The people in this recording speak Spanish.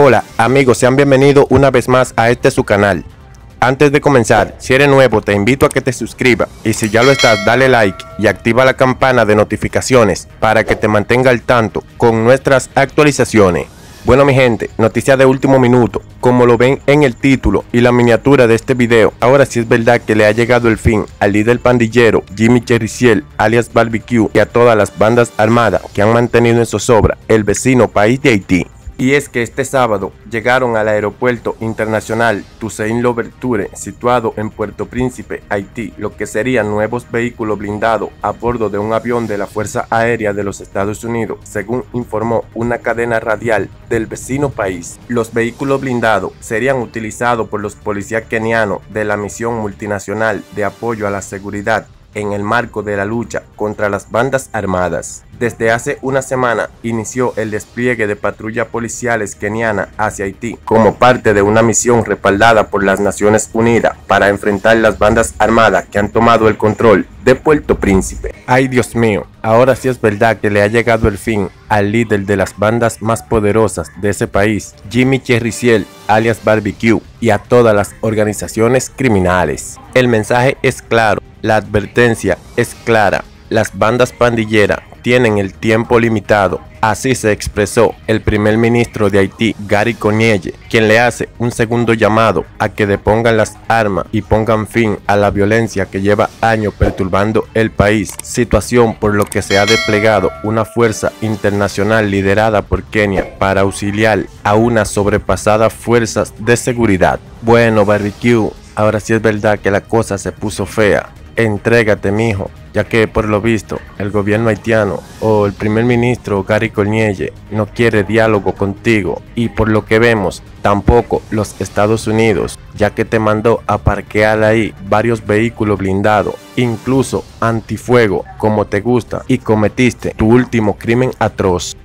Hola amigos, sean bienvenidos una vez más a su canal. Antes de comenzar, si eres nuevo te invito a que te suscribas y si ya lo estás dale like y activa la campana de notificaciones para que te mantenga al tanto con nuestras actualizaciones. Bueno mi gente, noticia de último minuto, como lo ven en el título y la miniatura de este video, ahora sí es verdad que le ha llegado el fin al líder pandillero Jimmy Chericiel alias Barbecue y a todas las bandas armadas que han mantenido en zozobra el vecino país de Haití. Y es que este sábado llegaron al aeropuerto internacional Toussaint Louverture, situado en Puerto Príncipe, Haití, lo que serían nuevos vehículos blindados a bordo de un avión de la Fuerza Aérea de los Estados Unidos, según informó una cadena radial del vecino país. Los vehículos blindados serían utilizados por los policías kenianos de la misión multinacional de apoyo a la seguridad en el marco de la lucha contra las bandas armadas. Desde hace una semana inició el despliegue de patrullas policiales kenianas hacia Haití como parte de una misión respaldada por las Naciones Unidas para enfrentar las bandas armadas que han tomado el control de Puerto Príncipe. Ay Dios mío, ahora sí es verdad que le ha llegado el fin al líder de las bandas más poderosas de ese país, Jimmy Chericiel alias Barbecue, y a todas las organizaciones criminales. El mensaje es claro, la advertencia es clara, las bandas pandilleras tienen el tiempo limitado. Así se expresó el primer ministro de Haití, Gary Conille, quien le hace un segundo llamado a que depongan las armas y pongan fin a la violencia que lleva años perturbando el país, situación por lo que se ha desplegado una fuerza internacional liderada por Kenia para auxiliar a unas sobrepasadas fuerzas de seguridad. Bueno, Barbecue, ahora sí es verdad que la cosa se puso fea. Entrégate mijo, ya que por lo visto el gobierno haitiano o el primer ministro Gary Conille no quiere diálogo contigo y por lo que vemos tampoco los Estados Unidos, ya que te mandó a parquear ahí varios vehículos blindados, incluso antifuego como te gusta, y cometiste tu último crimen atroz.